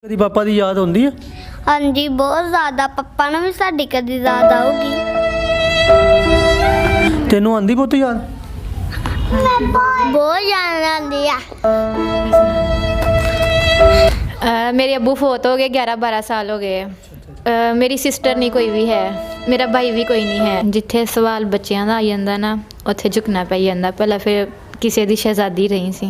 कदी पापा की याद आती है? हाँ जी बहुत ज़्यादा। पप्पा ने भी साड़ी कदी याद आऊगी। तेनों आंदी बहुत याद? बहुत याद आती है। मेरे अब्बू फोत हो गए, 11-12 साल हो गए। मेरी सिस्टर नहीं कोई भी है, मेरा भाई भी कोई नहीं है। जिथे सवाल बच्चों का आ जाता ना उत्थे झुकना पै जाता। पहला फिर किसी की शहजादी रही सी।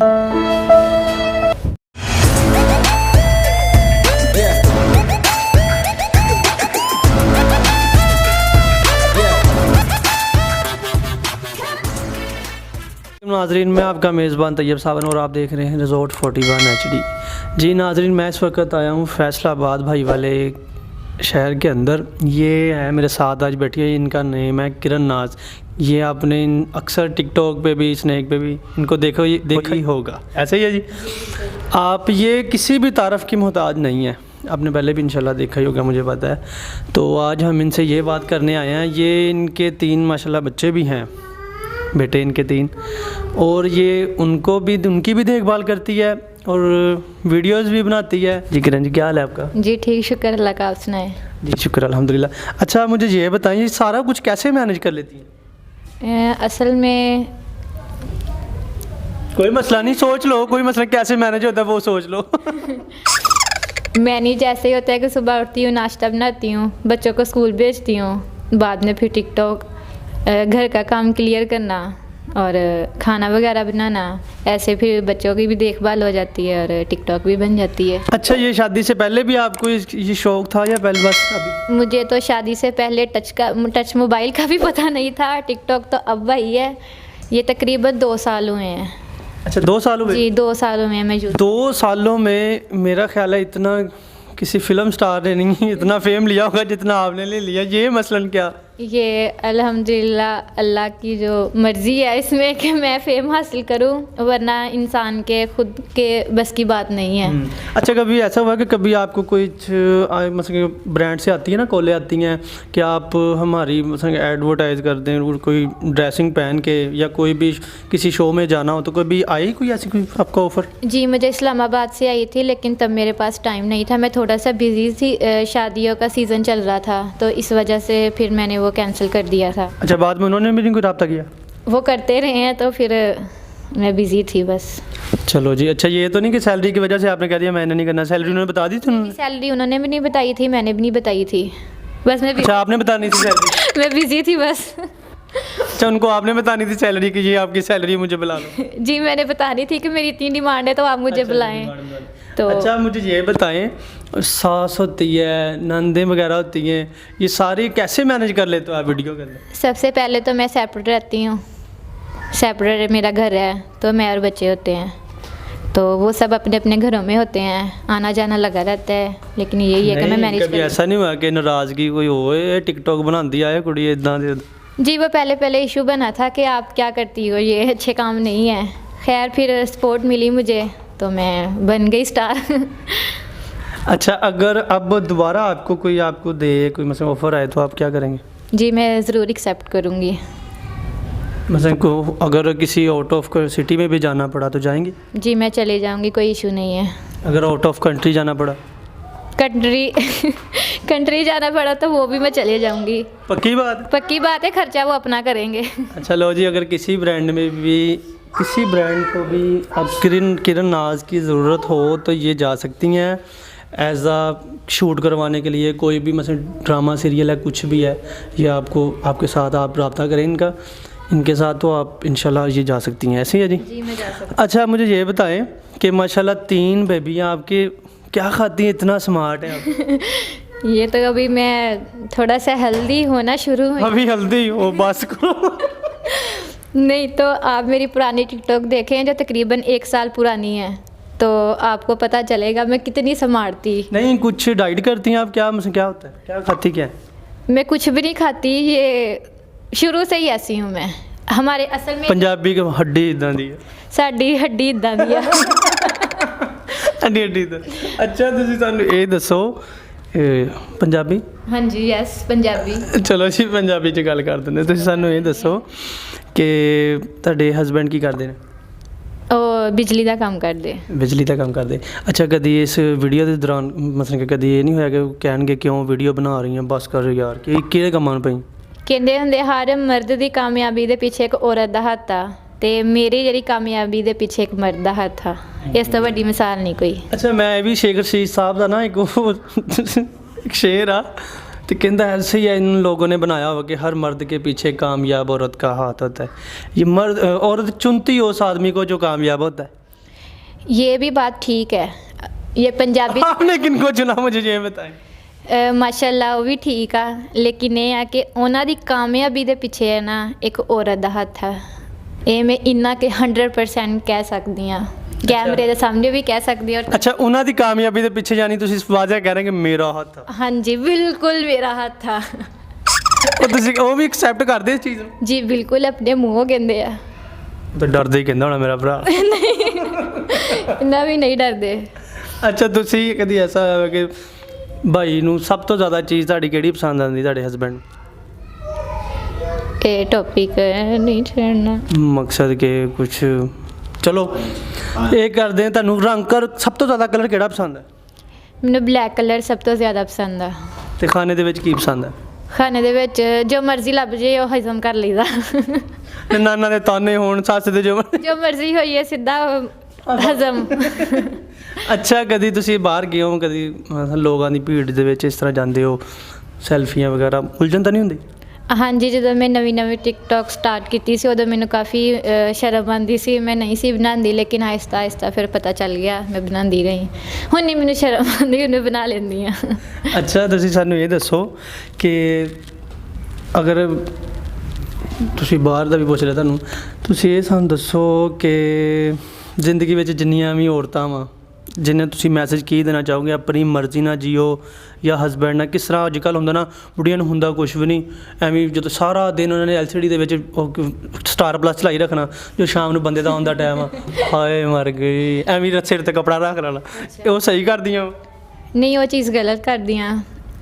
नाजरीन, मैं आपका मेज़बान तैयब सावन और आप देख रहे हैं रिजॉर्ट 41 HD। जी नाजरीन, मैं इस वक्त आया हूँ फैसलाबाद भाई वाले शहर के अंदर। ये है मेरे साथ आज बैठी है, इनका नेम है किरण नाज। ये आपने अक्सर टिकटॉक पे भी, स्नैक पे भी इनको देखा ही होगा। ऐसे ही है जी। आप ये किसी भी तारफ़ की मोहताज नहीं है, आपने पहले भी इंशाल्लाह देखा ही होगा, मुझे पता है। तो आज हम इनसे ये बात करने आए हैं। ये इनके 3 माशाल्लाह बच्चे भी हैं, बेटे इनके 3, और ये उनकी भी देखभाल करती है और वीडियोस भी बनाती है। जी किरण जी, क्या हाल है आपका? जी ठीक, शुक्र अल्लाह का, आप सुनाए? जी शुक्र अल्हम्दुलिल्लाह। अच्छा मुझे ये बताइए, सारा कुछ कैसे मैनेज कर लेती हैं? असल में कोई मसला नहीं, सोच लो, कोई मसला कैसे मैनेज होता है वो सोच लो। मैंने जैसे ही होता है कि सुबह उठती हूँ, नाश्ता बनाती हूँ, बच्चों को स्कूल भेजती हूँ, बाद में फिर टिकटॉक, घर का काम क्लियर करना और खाना वगैरह बनाना, ऐसे फिर बच्चों की भी देखभाल हो जाती है और टिकटॉक भी बन जाती है। अच्छा, ये शादी से पहले भी आपको ये शौक़ था या पहले बस अभी? मुझे तो शादी से पहले टच मोबाइल का भी पता नहीं था। टिकटॉक तो अब वही है। ये तकरीबन 2 साल हुए हैं। अच्छा 2 सालों में? जी 2 सालों में मैं 2 सालों में मेरा ख्याल है इतना किसी फिल्म स्टार ने नहीं इतना फेम लिया होगा जितना आपने ले लिया। ये मसलन क्या? ये अल्हम्दुलिल्लाह अल्लाह की जो मर्ज़ी है इसमें कि मैं फ़ेम हासिल करूं, वरना इंसान के खुद के बस की बात नहीं है। अच्छा, कभी ऐसा हुआ कि कभी आपको कोई मतलब ब्रांड से आती है ना, कॉलें आती हैं कि आप हमारी मतलब एडवर्टाइज़ कर दें, और कोई ड्रेसिंग पहन के या कोई भी किसी शो में जाना हो, तो कभी आई कोई ऐसी कोई आपका ऑफ़र? जी मुझे इस्लामाबाद से आई थी, लेकिन तब मेरे पास टाइम नहीं था। मैं थोड़ा सा बिज़ी थी, शादियों का सीज़न चल रहा था, तो इस वजह से फिर मैंने वो कैंसिल कर दिया था। अच्छा, बाद में उन्होंने भी नहीं कोई रब्ता किया? वो करते रहे हैं, तो फिर मैं बिज़ी थी बस। चलो जी। अच्छा, ये तो नहीं कि सैलरी की वजह से आपने कह दिया मैंने नहीं करना? सैलरी उन्होंने बता दी थी? सैलरी उन्होंने भी नहीं बताई थी, मैंने भी नहीं बताई थी, बस मैं अच्छा आपने बतानी थी सैलरी? मैं बिज़ी थी बस। अच्छा, उनको आपने बतानी थी सैलरी की, ये आपकी सैलरी मुझे बुला लो? जी मैंने बतानी थी कि मेरी इतनी डिमांड है तो आप मुझे बुलाएं। तो अच्छा मुझे ये बताएं, सास होती है, नंदें वगैरह होती हैं, ये सारी कैसे मैनेज कर लेते हो आप वीडियो के अंदर? सबसे पहले तो मैं सेपरेट रहती हूँ, सेपरेट मेरा घर है, तो मैं और बच्चे होते हैं, तो वो सब अपने अपने घरों में होते हैं, आना जाना लगा रहता है। लेकिन यही है कि मैं मैनेज कभी ऐसा नहीं हुआ कि नाराज़गी कोई हो, टिकटॉक बनाती आए कुड़ी इदां दे? जी वो पहले इशू बना था कि आप क्या करती हो, ये अच्छे काम नहीं है। खैर फिर सपोर्ट मिली मुझे, तो मैं बन गई स्टार। अच्छा, अगर अब दोबारा आपको दे कोई मतलब ऑफ़र आए तो आप क्या करेंगे? जी मैं ज़रूर एक्सेप्ट करूँगी। मतलब को अगर किसी आउट ऑफ सिटी में भी जाना पड़ा तो जाएंगी? जी मैं चले जाऊँगी, कोई इशू नहीं है। अगर आउट ऑफ कंट्री जाना पड़ा? कंट्री जाना पड़ा तो वो भी मैं चले जाऊँगी। पक्की बात? पक्की बात है, खर्चा वो अपना करेंगे। अच्छा लो जी, अगर किसी ब्रांड को भी अब किरण नाज की ज़रूरत हो तो ये जा सकती हैं एज आ शूट करवाने के लिए। कोई भी मतलब ड्रामा सीरियल है, कुछ भी है, ये आपके साथ आप रब्ता करें इनके साथ, तो आप इंशाल्लाह ये जा सकती हैं। ऐसे ही है जी? जी मैं जा सकती। अच्छा मुझे ये बताएं कि माशाल्लाह 3 बेबियाँ आपके क्या खाती हैं, इतना स्मार्ट है आप? ये तो अभी मैं थोड़ा सा हेल्दी होना शुरू हुई। अभी हेल्दी हो बस करो। नहीं तो आप मेरी पुरानी टिकटॉक देखें जो तकरीबन 1 साल पुरानी है, तो आपको पता चलेगा मैं कितनी स्मार्ट थी। नहीं, कुछ डाइट करती हैं आप? क्या मतलब क्या होता है, क्या खाती क्या है? मैं कुछ भी नहीं खाती, ये शुरू से ही ऐसी हूँ मैं। हमारे असल में पंजाबी की हड्डी इदां दी है, साडी हड्डी इदां दी है। हड्डी इदां। अच्छा ਤੁਸੀਂ ਸਾਨੂੰ ਇਹ ਦੱਸੋ ਪੰਜਾਬੀ? हाँ जी यस पंजाबी। ਚਲੋ ਜੀ ਪੰਜਾਬੀ 'ਚ ਗੱਲ ਕਰ ਦਿੰਦੇ। ਤੁਸੀਂ ਸਾਨੂੰ ਇਹ ਦੱਸੋ ਕਿ ਤੁਹਾਡੇ ਹਸਬੈਂਡ ਕੀ ਕਰਦੇ ਨੇ? और ਉਹ ਬਿਜਲੀ ਦਾ ਕੰਮ ਕਰਦੇ। ਬਿਜਲੀ ਦਾ ਕੰਮ ਕਰਦੇ। ਅੱਛਾ, ਕਦੀ ਇਸ ਵੀਡੀਓ ਦੇ ਦੌਰਾਨ ਮਤਲਬ ਕਿ ਕਦੀ ਇਹ ਨਹੀਂ ਹੋਇਆ ਕਿ ਉਹ ਕਹਿਣਗੇ ਕਿਉਂ ਵੀਡੀਓ ਬਣਾ ਰਹੀ ਹੈ, ਬਸ ਕਰ ਯਾਰ, ਕਿ ਕਿਹੜੇ ਕੰਮਾਂ ਨੂੰ ਪਈ? ਕਹਿੰਦੇ ਹੁੰਦੇ ਹਰ ਮਰਦ ਦੀ ਕਾਮਯਾਬੀ ਦੇ ਪਿੱਛੇ ਇੱਕ ਔਰਤ ਦਾ ਹੱਥ ਆ, ਤੇ ਮੇਰੀ ਜਿਹੜੀ ਕਾਮਯਾਬੀ ਦੇ ਪਿੱਛੇ ਇੱਕ ਮਰਦ ਦਾ ਹੱਥ ਆ। ਇਸ ਤੋਂ ਵੱਡੀ ਮਿਸਾਲ ਨਹੀਂ ਕੋਈ। ਅੱਛਾ, ਮੈਂ ਇਹ ਵੀ ਸ਼ੇਖ ਰਸ਼ੀਦ ਸਾਹਿਬ ਦਾ ਨਾ ਇੱਕ ਇੱਕ शेर ਆ, तो कहता है ऐसे ही इन लोगों ने बनाया हुआ कि हर मर्द के पीछे कामयाब औरत का हाथ होता है। ये मर्द औरत चुनती हो उस आदमी को जो कामयाब होता है। ये भी बात ठीक है। ये पंजाबी आपने किनको चुना मुझे ये बताएं। माशाल्लाह वो भी ठीक आ, लेकिन ये है कि उन्हों की कामयाबी के पीछे है ना एक औरत का हथ है। ये मैं इन्ना कि 100% कह सकती हाँ, कैमरे के सामने भी कह सकती हूँ। अच्छा, उन्हों की कामयाबी के पीछे यानी तुम वाजा कह रहे हैं कि मेरा हाथ था? हाँ जी, बिल्कुल मेरा हाथ था। वो भी एक्सैप्ट करते इस चीज़ को? जी बिल्कुल, अपने मुँहों कहते हैं। तो डरदे ही कहता होना मेरा भरा। इन्ना भी नहीं डरते। अच्छा, तुसी कभी ऐसा है कि भाई नू सब तो ज़्यादा चीज़ ਤੁਹਾਡੀ ਕਿਹੜੀ ਪਸੰਦ ਆਉਂਦੀ ਤੁਹਾਡੇ ਹਸਬੈਂਡ? ये टॉपिक नहीं छेड़ना। मकसद के कुछ चलो ये करते हैं। ਤੁਹਾਨੂੰ रंग कर सब तो ज़्यादा कलर ਕਿਹੜਾ ਪਸੰਦ ਹੈ? ਮੈਨੂੰ ਬਲੈਕ ਕਲਰ ਸਭ ਤੋਂ ਜ਼ਿਆਦਾ ਪਸੰਦ ਆ। ਤੇ ਖਾਣੇ ਦੇ ਵਿੱਚ ਕੀ ਪਸੰਦ ਹੈ? ਖਾਣੇ ਦੇ ਵਿੱਚ ਜੋ ਮਰਜ਼ੀ ਲੱਭ ਜੇ ਉਹ ਹਜ਼ਮ ਕਰ ਲਈਦਾ। ਤੇ ਨਾਨਾ ਦੇ ਤਾਨੇ ਹੋਣ, ਸੱਸ ਦੇ ਜੋ ਜੋ ਮਰਜ਼ੀ ਹੋਈਏ ਸਿੱਧਾ ਹਜ਼ਮ। ਅੱਛਾ, ਕਦੀ ਤੁਸੀਂ ਬਾਹਰ ਗਏ ਹੋ, ਕਦੀ ਲੋਕਾਂ ਦੀ ਭੀੜ ਦੇ ਵਿੱਚ ਇਸ ਤਰ੍ਹਾਂ ਜਾਂਦੇ ਹੋ, ਸੈਲਫੀਆਂ ਵਗੈਰਾ, ਉਲਝਣ ਤਾਂ ਨਹੀਂ ਹੁੰਦੀ? ਹਾਂਜੀ, ਜਦੋਂ ਮੈਂ ਨਵੀਂ ਟਿਕਟੌਕ ਸਟਾਰਟ ਕੀਤੀ ਸੀ ਉਦੋਂ ਮੈਨੂੰ ਕਾਫੀ ਸ਼ਰਮ ਆਉਂਦੀ ਸੀ, ਮੈਂ ਨਹੀਂ ਸੀ ਬਣਾਉਂਦੀ, ਲੇਕਿਨ ਆਹਿਸਤਾ ਆਹਿਸਤਾ ਫਿਰ ਪਤਾ ਚੱਲ ਗਿਆ, ਮੈਂ ਬਣਾਉਂਦੀ ਰਹੀ। ਹੁਣ ਨਹੀਂ ਮੈਨੂੰ ਸ਼ਰਮ ਆਉਂਦੀ, ਉਹਨੂੰ ਬਣਾ ਲੈਂਦੀ ਹਾਂ। ਅੱਛਾ, ਤੁਸੀਂ ਸਾਨੂੰ ਇਹ ਦੱਸੋ ਕਿ ਅਗਰ ਤੁਸੀਂ ਬਾਹਰ ਦਾ ਵੀ ਪੁੱਛ ਲਿਆ ਤੁਹਾਨੂੰ, ਤੁਸੀਂ ਇਹ ਸਾਨੂੰ ਦੱਸੋ ਕਿ ਜ਼ਿੰਦਗੀ ਵਿੱਚ ਜਿੰਨੀਆਂ ਵੀ ਔਰਤਾਂ ਵਾ, ਜਿन्हें ਤੁਸੀਂ ਮੈਸੇਜ ਕੀ ਦੇਣਾ ਚਾਹੋਗੇ? ਆਪਣੀ ਮਰਜ਼ੀ ਨਾਲ ਜੀਓ ਜਾਂ ਹਸਬੈਂਡ ਨਾਲ? ਕਿਸ ਤਰ੍ਹਾਂ ਅੱਜ ਕੱਲ੍ਹ ਹੁੰਦਾ ਨਾ, ਬੁੜੀਆਂ ਨੂੰ ਹੁੰਦਾ ਕੁਛ ਵੀ ਨਹੀਂ, ਐਵੇਂ ਜਦੋਂ ਸਾਰਾ ਦਿਨ ਉਹਨਾਂ ਨੇ LCD ਦੇ ਵਿੱਚ ਉਹ ਸਟਾਰ ਪਲੱਸ ਚਲਾਈ ਰੱਖਣਾ, ਜੋ ਸ਼ਾਮ ਨੂੰ ਬੰਦੇ ਦਾ ਆਉਣ ਦਾ ਟਾਈਮ ਆ, ਹਾਏ ਮਰ ਗਈ, ਐਵੇਂ ਸਿਰ 'ਤੇ ਕੱਪੜਾ ਰੱਖ ਲੈਣਾ। ਉਹ ਸਹੀ ਕਰਦੀਆਂ? ਨਹੀਂ, ਉਹ ਚੀਜ਼ ਗਲਤ ਕਰਦੀਆਂ।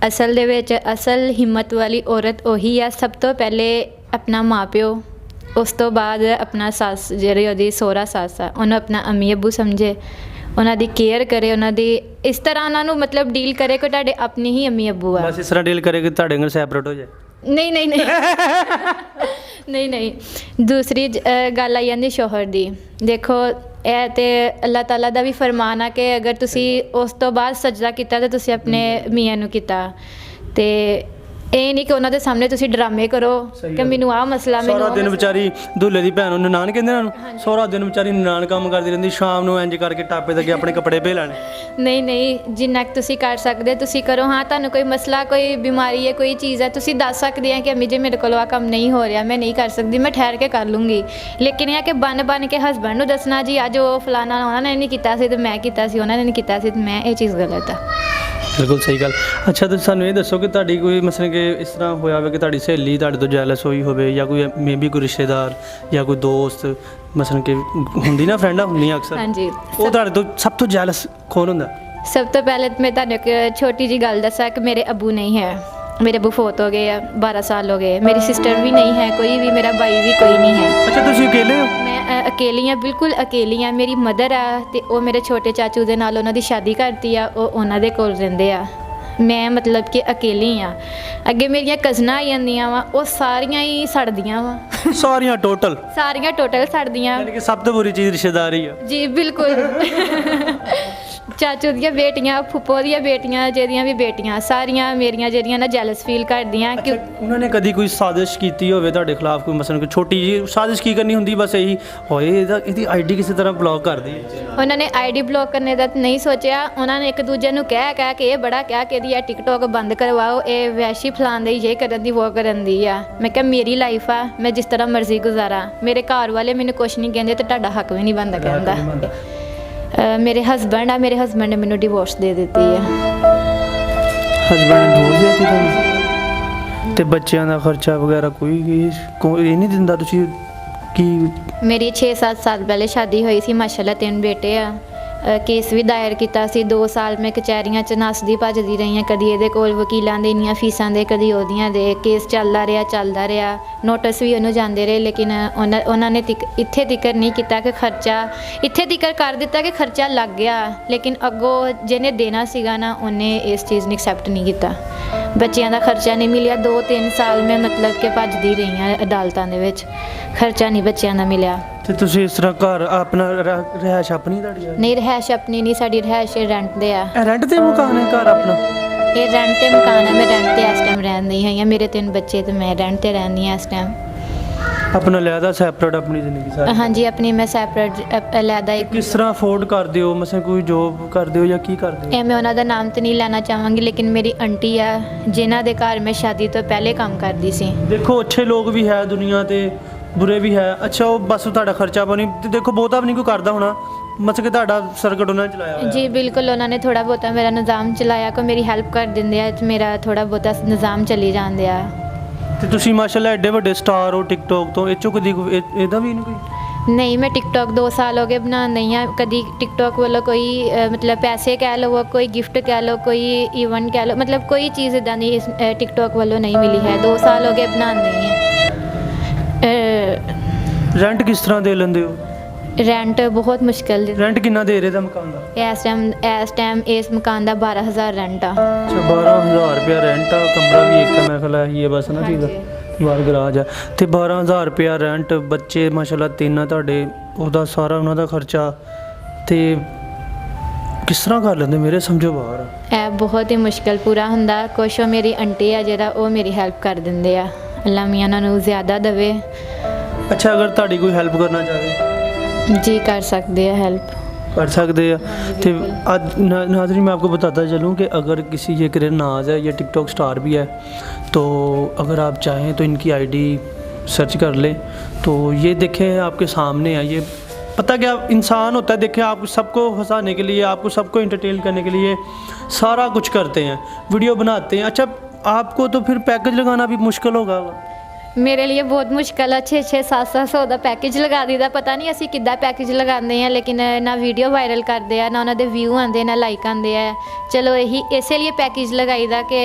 ਅਸਲ ਦੇ ਵਿੱਚ ਅਸਲ ਹਿੰਮਤ ਵਾਲੀ ਔਰਤ ਉਹੀ ਆ, ਸਭ ਤੋਂ ਪਹਿਲੇ ਆਪਣਾ ਮਾਂ ਪਿਓ, ਉਸ ਤੋਂ ਬਾਅਦ ਆਪਣਾ ਸੱਸ, ਜਿਹੜੀ ਉਹਦੀ ਸਹੁਰਾ ਸੱਸ ਆ, ਉਹਨੂੰ ਆਪਣਾ ਅੰਮੀ ਅੱਬੂ ਸਮਝੇ, ਉਹਨਾਂ ਦੀ ਕੇਅਰ ਕਰੇ, ਉਹਨਾਂ ਦੀ ਇਸ ਤਰ੍ਹਾਂ ਉਹਨਾਂ ਨੂੰ ਮਤਲਬ ਡੀਲ ਕਰੇ ਕਿ ਤੁਹਾਡੇ ਆਪਣੇ ਹੀ ਅੰਮੀ ਅੱਬੂ ਆ। ਬਸ ਇਸ ਤਰ੍ਹਾਂ ਡੀਲ ਕਰੇ ਕਿ ਤੁਹਾਡੇ ਨਾਲ ਸੈਪਰੇਟ ਹੋ ਜਾਏ? ਨਹੀਂ ਨਹੀਂ ਨਹੀਂ ਨਹੀਂ ਨਹੀਂ। ਦੂਸਰੀ ਗੱਲ ਆਈ ਜਾਂਦੀ ਸ਼ੋਹਰ ਦੀ। ਦੇਖੋ, ਇਹ ਤੇ ਅੱਲਾਹ ਤਾਲਾ ਦਾ ਵੀ ਫਰਮਾਨ ਆ ਕਿ ਅਗਰ ਤੁਸੀਂ ਉਸ ਤੋਂ ਬਾਅਦ ਸਜਦਾ ਕੀਤਾ ਤਾਂ ਤੁਸੀਂ ਆਪਣੇ ਮੀਆਂ ਨੂੰ ਕੀਤਾ, ਤੇ ਇਹ ਨਹੀਂ ਕਿ ਉਹਨਾਂ ਦੇ ਸਾਹਮਣੇ ਤੁਸੀਂ ਡਰਾਮੇ ਕਰੋ ਕਿ ਮੈਨੂੰ ਆਹ ਮਸਲਾ, ਮੈਨੂੰ ਸਾਰਾ ਦਿਨ ਵਿਚਾਰੀ ਦੁੱਲੇ ਦੀ ਭੈਣ ਨੂੰ ਨਨਾਣ ਕਹਿੰਦੇ ਉਹਨਾਂ ਨੂੰ, ਸਾਰਾ ਦਿਨ ਵਿਚਾਰੀ ਨਨਾਣ ਕੰਮ ਕਰਦੀ ਰਹਿੰਦੀ, ਸ਼ਾਮ ਨੂੰ ਇੰਜ ਕਰਕੇ ਟਾਪੇ ਦੇ ਅੱਗੇ ਆਪਣੇ ਕੱਪੜੇ ਭੇ ਲੈਣੇ। ਨਹੀਂ ਨਹੀਂ, ਜਿੰਨਾ ਕੁ ਤੁਸੀਂ ਕਰ ਸਕਦੇ ਤੁਸੀਂ ਕਰੋ। ਹਾਂ, ਤੁਹਾਨੂੰ ਕੋਈ ਮਸਲਾ, ਕੋਈ ਬਿਮਾਰੀ ਹੈ, ਕੋਈ ਚੀਜ਼ ਹੈ, ਤੁਸੀਂ ਦੱਸ ਸਕਦੇ ਆ ਕਿ ਅੰਮੀ ਜੀ ਮੇਰੇ ਕੋਲੋਂ ਆਹ ਕੰਮ ਨਹੀਂ ਹੋ ਰਿਹਾ, ਮੈਂ ਨਹੀਂ ਕਰ ਸਕਦੀ, ਮੈਂ ਠਹਿਰ ਕੇ ਕਰ ਲੂੰਗੀ। ਲੇਕਿਨ ਇਹ ਕਿ ਬਣ ਕੇ ਹਸਬੈਂਡ ਨੂੰ ਦੱਸਣਾ ਜੀ ਅੱਜ ਉਹ ਫਲਾਣਾ ਉਹਨਾਂ ਨੇ ਨਹੀਂ ਕੀਤਾ ਸੀ ਤੇ ਮੈਂ ਕੀਤਾ ਸੀ, ਉਹਨਾਂ ਨੇ ਨਹੀਂ ਕੀਤਾ ਸੀ ਤੇ ਮੈਂ, ਇਹ ਚੀਜ਼ ਗਲਤ ਆ। ਬਿਲਕੁਲ ਸਹੀ ਗੱਲ। ਅੱਛਾ, ਤੁਸੀਂ ਸਾਨੂੰ ਇਹ ਦੱਸੋ ਕਿ ਤੁਹਾਡੀ ਕੋਈ ਮਸਲੇ ਕਿ ਇਸ ਤਰ੍ਹਾਂ ਹੋਇਆ ਹੋਵੇ ਕਿ ਤੁਹਾਡੀ ਸਹੇਲੀ ਤੁਹਾਡੇ ਤੋਂ ਜੈਲਸ ਹੋਈ ਹੋਵੇ, ਜਾਂ ਕੋਈ ਮੇਬੀ ਕੋਈ ਰਿਸ਼ਤੇਦਾਰ ਜਾਂ ਕੋਈ ਦੋਸਤ, ਮਸਲਨ ਕਿ ਹੁੰਦੀ ਨਾ, ਫਰੈਂਡਾਂ ਹੁੰਦੀਆਂ ਅਕਸਰ, ਹਾਂਜੀ, ਉਹ ਤੁਹਾਡੇ ਤੋਂ ਸਭ ਤੋਂ ਜੈਲਸ ਕੌਣ ਹੁੰਦਾ? ਸਭ ਤੋਂ ਪਹਿਲੇ ਮੈਂ ਤੁਹਾਨੂੰ ਇੱਕ ਛੋਟੀ ਜੀ ਗੱਲ ਦੱਸਾਂ ਕਿ ਮੇਰੇ ਅੱਬੂ ਨਹੀਂ ਹੈ। ਮੇਰੇ ਅੱਬੂ ਫੌਤ ਹੋ ਗਏ ਆ, 12 ਸਾਲ ਹੋ ਗਏ। ਮੇਰੀ ਸਿਸਟਰ ਵੀ ਨਹੀਂ ਹੈ, ਕੋਈ ਵੀ, ਮੇਰਾ ਭਾਈ ਵੀ ਕੋਈ ਨਹੀਂ ਹੈ। ਅੱਛਾ, ਤੁਸੀਂ ਅਕੇਲੇ ਹੋ? ਮੈਂ ਅਕੇਲੀ ਹਾਂ, ਬਿਲਕੁਲ ਅਕੇਲੀ ਹਾਂ। ਮੇਰੀ ਮਦਰ ਆ ਤੇ ਉਹ ਮੇਰੇ ਛੋਟੇ ਚਾਚੂ ਦੇ ਨਾਲ ਉਹਨਾਂ ਦੀ ਸ਼ਾਦੀ ਕਰਤੀ ਆ, ਉਹ ਉਹਨਾਂ ਦੇ ਕੋਲ ਰਹਿੰਦੇ ਆ। ਮੈਂ ਮਤਲਬ ਕਿ ਅਕੇਲੀ ਆ। ਅੱਗੇ ਮੇਰੀਆਂ ਕਜ਼ਨਾਂ ਆ ਜਾਂਦੀਆਂ ਵਾ, ਉਹ ਸਾਰੀਆਂ ਹੀ ਸੜਦੀਆਂ ਵਾ। ਸਾਰੀਆਂ ਟੋਟਲ? ਸਾਰੀਆਂ ਟੋਟਲ ਸੜਦੀਆਂ। ਯਾਨੀ ਕਿ ਸਭ ਤੋਂ ਬੁਰੀ ਚੀਜ਼ ਰਿਸ਼ਤੇਦਾਰੀ ਆ? ਜੀ ਬਿਲਕੁਲ। ਚਾਚੂ ਦੀਆਂ ਬੇਟੀਆਂ, ਫੁੱਫੋ ਦੀਆਂ ਬੇਟੀਆਂ, ਜਿਹਦੀਆਂ ਵੀ ਬੇਟੀਆਂ, ਸਾਰੀਆਂ ਮੇਰੀਆਂ ਜਿਹੜੀਆਂ ਨਾ ਜੈਲਸ ਫੀਲ ਕਰਦੀਆਂ ਕਿ ਉਹਨਾਂ ਨੇ ਕਦੀ ਕੋਈ ਸਾਜ਼ਿਸ਼ ਕੀਤੀ ਹੋਵੇ ਤੁਹਾਡੇ ਖਿਲਾਫ, ਕੋਈ ਮਸਲਨ ਕੋਈ ਛੋਟੀ ਜਿਹੀ ਸਾਜ਼ਿਸ਼ ਕੀ ਕਰਨੀ ਹੁੰਦੀ, ਬਸ ਇਹੀ ਹੋਏ ਇਹਦੀ ਆਈਡੀ ਕਿਸੇ ਤਰ੍ਹਾਂ ਬਲੌਕ ਕਰ ਦੀ? ਉਹਨਾਂ ਨੇ ਆਈਡੀ ਬਲੌਕ ਕਰਨੇ ਦਾ ਨਹੀਂ ਸੋਚਿਆ। ਉਹਨਾਂ ਨੇ ਇੱਕ ਦੂਜੇ ਨੂੰ ਕਹਿ ਕੇ ਇਹ ਬੜਾ ਕਿਹਾ ਕਿ ਇਹਦੀ ਇਹ ਟਿਕਟੌਕ ਬੰਦ ਕਰਵਾਓ, ਇਹ ਵੈਸ਼ੀ ਫਲਾਣ ਦੀ, ਇਹ ਕਰਨ ਦੀ, ਉਹ ਕਰਨ ਦੀ ਆ। ਮੈਂ ਕਿਹਾ ਮੇਰੀ ਲਾਈਫ ਆ, ਮੈਂ ਜਿਸ ਤਰ੍ਹਾਂ ਮਰਜ਼ੀ ਗੁਜ਼ਾਰਾਂ। ਮੇਰੇ ਘਰ ਵਾਲੇ ਮੈਨੂੰ ਕੁਛ ਨਹੀਂ ਕਹਿੰਦੇ ਤੇ ਤੁਹਾਡਾ ਹੱਕ ਵੀ ਨਹੀਂ ਬਣਦਾ ਕਹਿੰਦਾ। ਮੇਰੇ ਹਸਬੈਂਡ ਆ, ਮੇਰੇ ਹਸਬੈਂਡ ਨੇ ਮੈਨੂੰ ਡਿਵੋਰਸ ਦੇ ਦਿੱਤੀ ਹੈ। ਹਸਬੈਂਡ ਨੇ ਡਿਵੋਰਸ ਦੇ ਦਿੱਤੀ ਤੁਹਾਨੂੰ? ਤੇ ਬੱਚਿਆਂ ਦਾ ਖਰਚਾ ਵਗੈਰਾ ਕੋਈ ਇਹ ਨਹੀਂ ਦਿੰਦਾ? ਤੁਸੀਂ ਕੀ? ਮੇਰੀ 6-7 ਸਾਲ ਪਹਿਲੇ ਸ਼ਾਦੀ ਹੋਈ ਸੀ, ਮਾਸ਼ਾਅੱਲਾ 3 ਬੇਟੇ ਆ। ਕੇਸ ਵੀ ਦਾਇਰ ਕੀਤਾ ਸੀ। 2 ਸਾਲ ਮੈਂ ਕਚਹਿਰੀਆਂ 'ਚ ਨੱਸਦੀ ਭੱਜਦੀ ਰਹੀ ਹਾਂ, ਕਦੀ ਇਹਦੇ ਕੋਲ ਵਕੀਲਾਂ ਦੇ ਇੰਨੀਆਂ ਫੀਸਾਂ ਦੇ, ਕਦੀ ਉਹਦੀਆਂ ਦੇ। ਕੇਸ ਚੱਲਦਾ ਰਿਹਾ, ਨੋਟਿਸ ਵੀ ਉਹਨੂੰ ਜਾਂਦੇ ਰਹੇ, ਲੇਕਿਨ ਉਹਨਾਂ ਨੇ ਇੱਥੇ ਤੀਕਰ ਨਹੀਂ ਕੀਤਾ ਕਿ ਖਰਚਾ, ਇੱਥੇ ਤੀਕਰ ਕਰ ਦਿੱਤਾ ਕਿ ਖਰਚਾ ਲੱਗ ਗਿਆ, ਲੇਕਿਨ ਅੱਗੋਂ ਜਿਹਨੇ ਦੇਣਾ ਸੀਗਾ ਨਾ, ਉਹਨੇ ਇਸ ਚੀਜ਼ ਨੂੰ ਐਕਸੈਪਟ ਨਹੀਂ ਕੀਤਾ। ਬੱਚਿਆਂ ਦਾ ਖਰਚਾ ਨਹੀਂ ਮਿਲਿਆ। 2-3 ਸਾਲ ਮੈਂ ਮਤਲਬ ਕਿ ਭੱਜਦੀ ਰਹੀ ਹਾਂ ਅਦਾਲਤਾਂ ਦੇ ਵਿੱਚ, ਖਰਚਾ ਨਹੀਂ ਬੱਚਿਆਂ ਦਾ ਮਿਲਿਆ। ਤੇ ਤੁਸੀਂ ਇਸ ਤਰ੍ਹਾਂ ਘਰ ਆਪਣਾ ਰਹਿائش ਆਪਣੀ ਤੁਹਾਡੀ ਹੈ? ਨਹੀਂ, ਰਿਹਾਇਸ਼ ਆਪਣੀ ਨਹੀਂ, ਸਾਡੀ ਰਿਹਾਇਸ਼ ਰੈਂਟ ਤੇ ਆ। ਰੈਂਟ ਤੇ ਮਕਾਨ ਹੈ ਘਰ ਆਪਣਾ? ਇਹ ਰੈਂਟ ਤੇ ਮਕਾਨ ਹੈ, ਮੈਂ ਰੈਂਟ ਤੇ ਇਸ ਟਾਈਮ ਰਹਿੰਦੀ ਹਾਂ। ਮੇਰੇ 3 ਬੱਚੇ ਤੇ ਮੈਂ ਰੈਂਟ ਤੇ ਰਹਿੰਦੀ ਹਾਂ ਇਸ ਟਾਈਮ। ਆਪਣਾ ਲਿਆਦਾ ਸੈਪਰੇਟ ਆਪਣੀ ਜ਼ਿੰਦਗੀ ਸਾਰੀ? ਹਾਂਜੀ, ਆਪਣੀ ਮੈਂ ਸੈਪਰੇਟ ਲੈਦਾ। ਇੱਕ ਕਿਸ ਤਰ੍ਹਾਂ ਅਫੋਰਡ ਕਰਦੇ ਹੋ? ਮਸਾਂ ਕੋਈ ਜੋਬ ਕਰਦੇ ਹੋ ਜਾਂ ਕੀ ਕਰਦੇ ਹੋ? ਇਹ ਮੈਂ ਉਹਨਾਂ ਦਾ ਨਾਮ ਤੇ ਨਹੀਂ ਲੈਣਾ ਚਾਹਾਂਗੀ, ਲੇਕਿਨ ਮੇਰੀ ਆਂਟੀ ਆ ਜਿਨ੍ਹਾਂ ਦੇ ਘਰ ਮੈਂ ਸ਼ਾਦੀ ਤੋਂ ਪਹਿਲੇ ਕੰਮ ਕਰਦੀ ਸੀ। ਦੇਖੋ ਅੱਛੇ ਲੋਕ ਵੀ ਹੈ ਦੁਨੀਆ ਤੇ, ਬੁਰੇ ਵੀ ਹੈ। ਅੱਛਾ, ਉਹ ਬਸ ਤੁਹਾਡਾ ਖਰਚਾ ਪਾਣੀ ਤੇ ਦੇਖੋ ਬਹੁਤਾ ਵੀ ਨਹੀਂ ਕੋਈ ਕਰਦਾ ਹੋਣਾ, ਮਤਲਬ ਕਿ ਤੁਹਾਡਾ ਸਰਕਟ ਉਹਨਾਂ ਨੇ ਚਲਾਇਆ ਹੋਇਆ। ਜੀ ਬਿਲਕੁਲ, ਉਹਨਾਂ ਨੇ ਥੋੜਾ ਬਹੁਤਾ ਮੇਰਾ ਨਿਜ਼ਾਮ ਚਲਾਇਆ, ਕੋਈ ਮੇਰੀ ਹੈਲਪ ਕਰ ਦਿੰਦੇ ਆ, ਮੇਰਾ ਥੋੜਾ ਬਹੁਤਾ ਨਿਜ਼ਾਮ ਚੱਲੀ ਜਾਂਦੇ ਆ। ਤੇ ਤੁਸੀਂ ਮਾਸ਼ਾਅੱਲਾ ਐਡੇ ਵੱਡੇ ਸਟਾਰ ਹੋ ਟਿਕਟੋਕ ਤੋਂ, ਇਹ 'ਚੋਂ ਕਦੀ ਇਹਦਾ ਵੀ ਨਹੀਂ ਕੋਈ? ਨਹੀਂ, ਮੈਂ ਟਿਕਟੋਕ 2 ਸਾਲ ਹੋ ਗਏ ਬਣਾ ਨਹੀਂ ਆ। ਕਦੀ ਟਿਕਟੋਕ ਵੱਲੋਂ ਕੋਈ ਮਤਲਬ ਪੈਸੇ ਕਹਿ ਲਓ, ਕੋਈ ਗਿਫਟ ਕਹਿ ਲਓ, ਕੋਈ ਇਵੈਂਟ ਕਹਿ ਲਓ, ਮਤਲਬ ਕੋਈ ਚੀਜ਼ ਇੱਦਾਂ ਦੀ ਟਿਕਟੋਕ ਵੱਲੋਂ ਨਹੀਂ ਮਿਲੀ ਹੈ। 2 ਸਾਲ ਹੋ ਗਏ ਬਣਾਉਣ ਨਹੀਂ ਹੈ। ਰੈਂਟ ਕਿਸ ਤਰ੍ਹਾਂ ਦੇ ਲੈਂਦੇ ਹੋ? ਰੈਂਟ ਬਹੁਤ ਮੁਸ਼ਕਿਲ ਦੇ। ਰੈਂਟ ਕਿੰਨਾ ਦੇ ਰਹੇ ਦਾ ਮਕਾਨ ਦਾ? ਇਸ ਟਾਈਮ ਇਸ ਮਕਾਨ ਦਾ 12,000 ਰੈਂਟ ਆ। ਅੱਛਾ, 12,000 ਰੁਪਇਆ ਰੈਂਟ ਆ। ਕਮਰਾ ਵੀ ਇੱਕ ਹੈ, ਮੈਂ ਖਿਆਲ ਇਹੀ ਹੈ ਬਸ ਨਾ? ਠੀਕ ਆ, ਬਾਹਰ ਗਰਾਜ ਆ। ਤੇ 12,000 ਰੁਪਇਆ ਰੈਂਟ, ਬੱਚੇ ਮਾਸ਼ਾਅੱਲਾ 3 ਆ ਤੁਹਾਡੇ, ਉਹਦਾ ਸਾਰਾ ਉਹਨਾਂ ਦਾ ਖਰਚਾ, ਤੇ ਕਿਸ ਤਰ੍ਹਾਂ ਕਰ ਲੈਂਦੇ? ਮੇਰੇ ਸਮਝੋ ਬਾਹਰ ਆ। ਇਹ ਬਹੁਤ ਹੀ ਮੁਸ਼ਕਿਲ ਪੂਰਾ ਹੁੰਦਾ। ਕੁਛ ਉਹ ਮੇਰੀ ਆਂਟੀ ਆ ਜਿਹੜਾ ਉਹ ਮੇਰੀ ਹੈਲਪ ਕਰ ਦਿੰਦੇ ਆ। ਅੱਲਾ ਮੀਆਂ ਉਹਨਾਂ ਨੂੰ ਜ਼ਿਆਦਾ ਦੇਵੇ। ਅੱਛਾ, ਅਗਰ ਤੁਹਾਡੀ ਕੋਈ ਹੈਲਪ ਕਰਨਾ ਚਾਹੇ? जी कर सकते हैं, हेल्प कर सकते हैं। तो आज नाज़रीन मैं आपको बताता चलूँ कि अगर किसी ये करियर नाज है, ये टिकटॉक स्टार भी है, तो अगर आप चाहें तो इनकी आईडी सर्च कर लें। तो ये देखें आपके सामने है, ये पता क्या इंसान होता है, देखें आप सबको हंसाने के लिए, आपको सबको एंटरटेन करने के लिए सारा कुछ करते हैं, वीडियो बनाते हैं। अच्छा, आपको तो फिर पैकेज लगाना भी मुश्किल होगा? मेरे लिए बहुत मुश्किल है। 600-700 ਦਾ ਪੈਕੇਜ ਲਗਾ ਦਿੱਤਾ। ਪਤਾ ਨਹੀਂ ਅਸੀਂ ਕਿੱਦਾਂ ਪੈਕੇਜ ਲਗਾਉਂਦੇ ਆ, ਲੇਕਿਨ ਨਾ ਵੀਡੀਓ ਵਾਇਰਲ ਕਰਦੇ ਆ, ਨਾ ਉਹਨਾਂ ਦੇ ਵਿਊ ਆਉਂਦੇ, ਨਾ ਲਾਈਕ ਆਉਂਦੇ ਆ। ਚਲੋ ਇਹੀ ਇਸੇ ਲਈ ਪੈਕੇਜ ਲਗਾਈਦਾ ਕਿ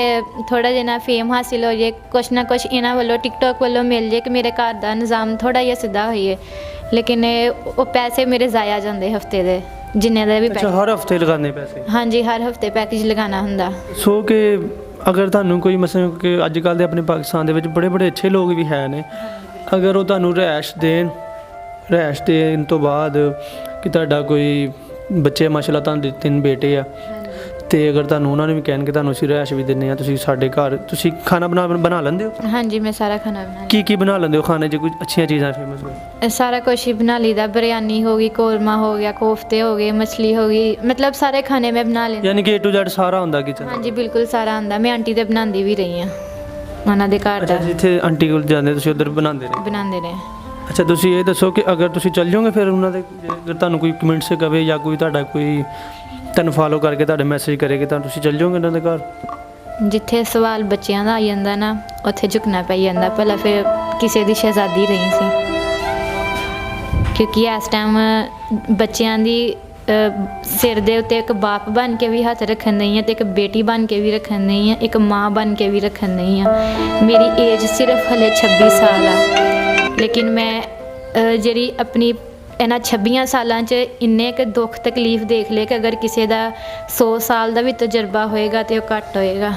ਥੋੜਾ ਜਿਹਾ ਨਾ ਫੇਮ ਹਾਸਿਲ ਹੋ ਜਾਏ, ਕੁਛ ਨਾ ਕੁਛ ਇਹਨਾਂ ਵੱਲੋਂ ਟਿਕਟੋਕ ਵੱਲੋਂ ਮਿਲ ਜਾਏ ਕਿ ਮੇਰੇ ਘਰ ਦਾ ਨਿਜ਼ਾਮ ਥੋੜਾ ਜਿਹਾ ਸਿੱਧਾ ਹੋਈਏ। ਲੇਕਿਨ ਉਹ ਪੈਸੇ ਮੇਰੇ ਜ਼ਾਇਆ ਜਾਂਦੇ ਹਫਤੇ ਦੇ, ਜਿੰਨੇ ਦਾ ਵੀ। ਅੱਛਾ, ਹਰ ਹਫਤੇ ਲਗਾਉਂਦੇ ਪੈਸੇ? ਹਾਂਜੀ, ਹਰ ਹਫਤੇ ਪੈਕੇਜ ਲਗਾਉਣਾ ਹੁੰਦਾ। ਸੋ ਕਿ ਅਗਰ ਤੁਹਾਨੂੰ ਕੋਈ ਮਸਲਾ ਕਿ ਅੱਜ ਕੱਲ੍ਹ ਦੇ ਆਪਣੇ ਪਾਕਿਸਤਾਨ ਦੇ ਵਿੱਚ ਬੜੇ ਅੱਛੇ ਲੋਕ ਵੀ ਹੈ ਨੇ, ਅਗਰ ਉਹ ਤੁਹਾਨੂੰ ਰਿਹਾਇਸ਼ ਦੇਣ ਤੋਂ ਬਾਅਦ ਕਿ ਤੁਹਾਡਾ ਕੋਈ ਬੱਚੇ ਮਾਸ਼ਾਅੱਲਾ ਤੁਹਾਨੂੰ 3 ਬੇਟੇ ਆ, ਤੇ ਅਗਰ ਤੁਹਾਨੂੰ ਉਹਨਾਂ ਨੇ ਵੀ ਕਹਿਣ ਕਿ ਤੁਹਾਨੂੰ ਅਸੀਂ ਰਿਹਾਇਸ਼ ਵੀ ਦਿੰਦੇ ਆ, ਤੁਸੀਂ ਸਾਡੇ ਘਰ, ਤੁਸੀਂ ਖਾਣਾ ਬਣਾ ਲੈਂਦੇ ਹੋ? ਹਾਂਜੀ, ਮੈਂ ਸਾਰਾ ਖਾਣਾ ਬਣਾ ਕੀ ਬਣਾ ਲੈਂਦੇ ਹੋ ਖਾਣੇ 'ਚ? ਕੁਝ ਅੱਛੀਆਂ ਚੀਜ਼ਾਂ ਫੇਮਸ ਹੋਏ? ਸਾਰਾ ਕੁਛ ਹੀ ਬਣਾ ਲਈਦਾ। ਬਿਰਿਆਨੀ ਹੋ ਗਈ, ਕੋਰਮਾ ਹੋ ਗਿਆ, ਕੋਫਤੇ ਹੋ ਗਏ, ਮਛਲੀ ਹੋ ਗਈ, ਮਤਲਬ ਸਾਰੇ ਖਾਣੇ ਮੈਂ ਬਣਾ ਲੈਂਦੀ। ਯਾਨੀ ਕਿ A to Z ਸਾਰਾ ਹੁੰਦਾ ਕਿਚਨ? ਹਾਂਜੀ, ਬਿਲਕੁਲ ਸਾਰਾ ਆਉਂਦਾ। ਮੈਂ ਆਂਟੀ ਤੇ ਬਣਾਉਂਦੀ ਵੀ ਰਹੀ ਹਾਂ, ਉਹਨਾਂ ਦੇ ਘਰ ਦਾ। ਜਿੱਥੇ ਆਂਟੀ ਕੋਲ ਜਾਂਦੇ ਤੁਸੀਂ ਉਧਰ ਬਣਾਉਂਦੇ ਨੇ? ਅੱਛਾ, ਤੁਸੀਂ ਇਹ ਦੱਸੋ ਕਿ ਅਗਰ ਤੁਸੀਂ ਚੱਲ ਜਾਓਗੇ ਫਿਰ ਉਹਨਾਂ ਦੇ, ਅਗਰ ਤੁਹਾਨੂੰ ਕੋਈ ਕਮੈਂਟਸ ਕਵੇ ਜਾਂ ਕੋਈ ਤੁਹਾਡਾ ਕੋਈ ਤੁਹਾਨੂੰ ਫਾਲੋ ਕਰਕੇ ਤੁਹਾਡੇ ਮੈਸੇਜ ਕਰੇਗਾ ਤਾਂ ਤੁਸੀਂ ਚੱਲ ਜਾਓਗੇ ਉਹਨਾਂ ਦੇ ਘਰ? ਜਿੱਥੇ ਸਵਾਲ ਬੱਚਿਆਂ ਦਾ ਆ ਜਾਂਦਾ ਨਾ, ਉੱਥੇ ਝੁਕਣਾ ਪੈ ਜਾਂਦਾ। ਪਹਿਲਾਂ ਫਿਰ ਕਿਸੇ ਦੀ ਸ਼ਹਿਜ਼ਾਦੀ ਰਹੀ ਸੀ, ਕਿਉਂਕਿ ਇਸ ਟਾਈਮ ਬੱਚਿਆਂ ਦੀ ਸਿਰ ਦੇ ਉੱਤੇ ਇੱਕ ਬਾਪ ਬਣ ਕੇ ਵੀ ਹੱਥ ਰੱਖਣ ਨਹੀਂ ਹੈ, ਤੇ ਇੱਕ ਬੇਟੀ ਬਣ ਕੇ ਵੀ ਰੱਖਣ ਨਹੀਂ ਹੈ, ਇੱਕ ਮਾਂ ਬਣ ਕੇ ਵੀ ਰੱਖਣ ਨਹੀਂ ਆ। ਮੇਰੀ ਏਜ ਸਿਰਫ ਹਲੇ 26 ਸਾਲ ਆ, ਲੇਕਿਨ ਮੈਂ ਜਿਹੜੀ ਆਪਣੀ ਇਹਨਾਂ 26 ਸਾਲਾਂ 'ਚ ਇੰਨੇ ਕੁ ਦੁੱਖ ਤਕਲੀਫ ਦੇਖ ਲਏ ਕਿ ਅਗਰ ਕਿਸੇ ਦਾ 100 ਸਾਲ ਦਾ ਵੀ ਤਜਰਬਾ ਹੋਏਗਾ ਤੇ ਉਹ ਘੱਟ ਹੋਏਗਾ।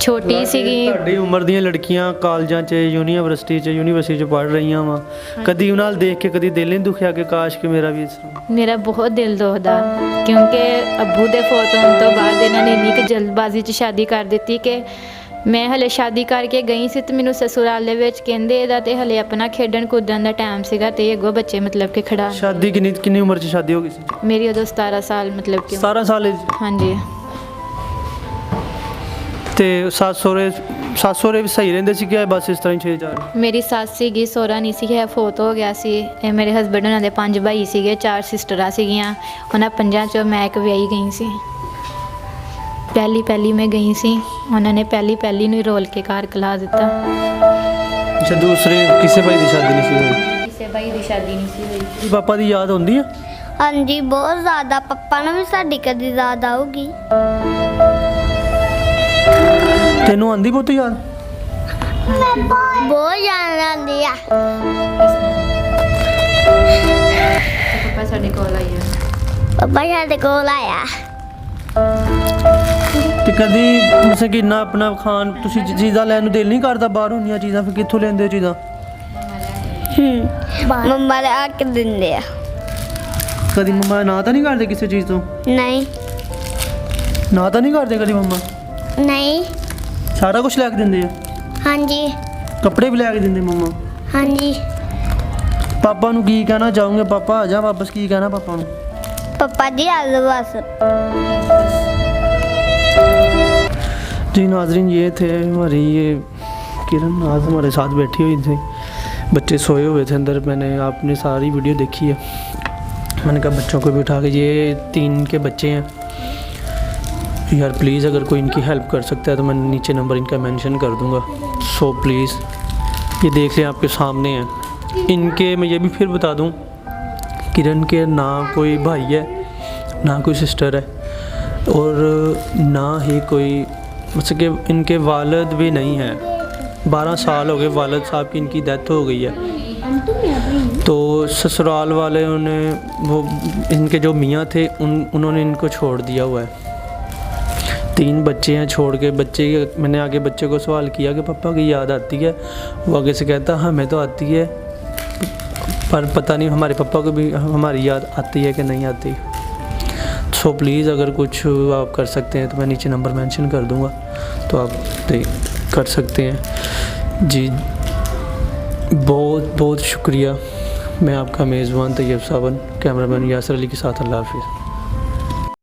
ਛੋਟੀ ਸੀਗੀ। ਤੁਹਾਡੀ ਉਮਰ ਦੀਆਂ ਲੜਕੀਆਂ ਕਾਲਜਾਂ 'ਚ, ਯੂਨੀਵਰਸਿਟੀ 'ਚ ਪੜ੍ਹ ਰਹੀਆਂ ਵਾ, ਕਦੀ ਉਹਨਾਂ ਨਾਲ ਦੇਖ ਕੇ ਕਦੀ ਦਿਲ ਨਹੀਂ ਦੁਖਿਆ ਕਿ ਕਾਸ਼ ਕਿ ਮੇਰਾ ਵੀ ਇਸ ਤਰ੍ਹਾਂ? ਮੇਰਾ ਬਹੁਤ ਦਿਲ ਦੁਖਦਾ, ਕਿਉਂਕਿ ਅੱਬੂ ਦੇ ਫੌਤ ਹੋਣ ਤੋਂ ਬਾਅਦ ਇਹਨਾਂ ਨੇ ਇੰਨੀ ਕੁ ਜਲਦਬਾਜ਼ੀ 'ਚ ਸ਼ਾਦੀ ਕਰ ਦਿੱਤੀ ਕਿ ਮੈਂ ਹਲੇ ਸ਼ਾਦੀ ਕਰਕੇ ਗਈ ਸੀ ਤੇ ਮੈਨੂੰ ਸਸੁਰਾਲ ਦੇ ਵਿੱਚ ਕਹਿੰਦੇ ਇਹਦਾ ਤੇ ਹਲੇ ਆਪਣਾ ਖੇਡਣ ਕੁੱਦਣ ਦਾ ਟਾਈਮ ਸੀਗਾ ਤੇ ਅੱਗੋਂ ਬੱਚੇ ਮਤਲਬ ਕਿ ਖੜਾ। ਸ਼ਾਦੀ ਕਿੰਨੀ ਉਮਰ 'ਚ ਸ਼ਾਦੀ ਹੋ ਗਈ ਸੀ? ਮੇਰੀ ਉਦੋਂ 17 ਸਾਲ, ਮਤਲਬ ਕਿ 17 ਸਾਲ? ਹਾਂਜੀ। ਤੇ ਸੱਸ ਸਹੁਰੇ ਵੀ ਸਹੀ ਰਹਿੰਦੇ ਸੀ ਕਿ ਬਸ ਇਸ ਤਰ੍ਹਾਂ ਹੀ 6-4? ਮੇਰੀ ਸੱਸ ਸੀਗੀ, ਸਹੁਰਾ ਨਹੀਂ ਸੀ ਹੈ, ਫੌਤ ਹੋ ਗਿਆ ਸੀ। ਇਹ ਮੇਰੇ ਹਸਬੈਂਡ ਉਹਨਾਂ ਦੇ 5 ਭਾਈ ਸੀਗੇ, 4 ਸਿਸਟਰਾਂ ਸੀਗੀਆਂ। ਉਹਨਾਂ 5 ਚੋਂ ਮੈਂ ਇੱਕ ਵਿਆਹੀ ਗਈ ਸੀ। ਪਹਿਲੀ ਮੈਂ ਗਈ ਸੀ, ਉਹਨਾਂ ਨੇ ਪਹਿਲੀ ਨੂੰ ਹੀ ਰੋਲ ਕੇ ਘਰ ਕਲਾ ਦਿੱਤਾ। ਅੱਛਾ, ਦੂਸਰੇ ਕਿਸੇ ਭਾਈ ਦੀ ਸ਼ਾਦੀ ਨਹੀਂ ਸੀ ਹੋਈ? ਕਿਸੇ ਭਾਈ ਦੀ ਸ਼ਾਦੀ ਨਹੀਂ ਸੀ ਹੋਈ। ਪਾਪਾ ਦੀ ਯਾਦ ਹੁੰਦੀ ਆ? ਹਾਂਜੀ ਬਹੁਤ ਜ਼ਿਆਦਾ ਪਪਾ ਨੂੰ ਵੀ ਸਾਡੀ ਕਦੀ ਯਾਦ ਆਊਗੀ। ਤੈਨੂੰ ਆਂਦੀ ਪੁੱਤ ਯਾਦ? ਬਹੁਤ ਯਾਦ ਆਉਂਦੀ ਆ। ਪਾਪਾ ਸਾਡੇ ਕੋਲ ਆਏ ਆ। ਪਪਾ ਸਾਡੇ ਕੋਲ ਆਇਆ। ਤੇ ਕਦੀ ਮਸੇ ਕਿੰਨਾ ਆਪਣਾ ਖਾਣ ਤੁਸੀਂ ਚੀਜ਼ਾਂ ਲੈਣ ਨੂੰ ਦਿਲ ਨਹੀਂ ਕਰਦਾ? ਬਾਹਰ ਹੁੰਦੀਆਂ ਚੀਜ਼ਾਂ ਫਿਰ ਕਿੱਥੋਂ ਲੈਂਦੇ ਹੋ ਚੀਜ਼ਾਂ? ਮੰਮਾ ਦੇ ਆ ਕੇ ਦਿੰਦੇ ਆ। ਕਦੀ ਮੰਮਾ ਨਾ ਤਾਂ ਨਹੀਂ ਕਰਦੇ ਕਿਸੇ ਚੀਜ਼ ਤੋਂ? ਨਹੀਂ ਨਾ ਤਾਂ ਨਹੀਂ ਕਰਦੇ ਕਦੀ ਮੰਮਾ? ਨਹੀਂ। ਸਾਰਾ ਕੁਝ ਲੈ ਕੇ ਦਿੰਦੇ ਆ? ਹਾਂਜੀ ਕੱਪੜੇ ਵੀ ਲੈ ਕੇ ਦਿੰਦੇ ਮੰਮਾ? ਹਾਂਜੀ। ਪਾਪਾ ਨੂੰ ਕੀ ਕਹਿਣਾ ਚਾਹੋਗੇ? ਪਾਪਾ ਆ ਜਾ ਵਾਪਸ, ਕੀ ਕਹਿਣਾ ਪਾਪਾ ਨੂੰ? पप्पा जी आ जाओ बस। जी नाजरीन, ये थे हमारी ये किरण आज हमारे साथ बैठी हुई थी। बच्चे सोए हुए थे अंदर। मैंने आपने सारी वीडियो देखी है। मैंने कहा बच्चों को भी उठा के, ये 3 के बच्चे हैं यार, प्लीज़ अगर कोई इनकी हेल्प कर सकता है तो मैं नीचे नंबर इनका मेंशन कर दूंगा। सो प्लीज़ ये देख लें, आपके सामने है। इनके मैं ये भी फिर बता दूं, किरण के ना कोई भाई है ना कोई सिस्टर है और ना ही कोई मतलब कि इनके वालिद भी नहीं है। 12 साल हो गए वालिद साहब की, इनकी डेथ हो गई है। तो ससुराल वाले उन्हें वो इनके जो मियाँ थे उन्होंने इनको छोड़ दिया हुआ है। 3 बच्चे हैं छोड़ के। बच्चे मैंने आगे बच्चे को सवाल किया कि पापा की याद आती है? वो आगे से कहता हमें तो आती है, पर पता नहीं हमारे पापा को भी हमारी याद आती है कि नहीं आती। सो प्लीज़ अगर कुछ आप कर सकते हैं तो मैं नीचे नंबर मेंशन कर दूंगा, तो आप कर सकते हैं। जी बहुत बहुत शुक्रिया। मैं आपका मेज़बान तैयब सावन, कैमरामैन यासर अली के साथ। अल्लाह हाफिज़।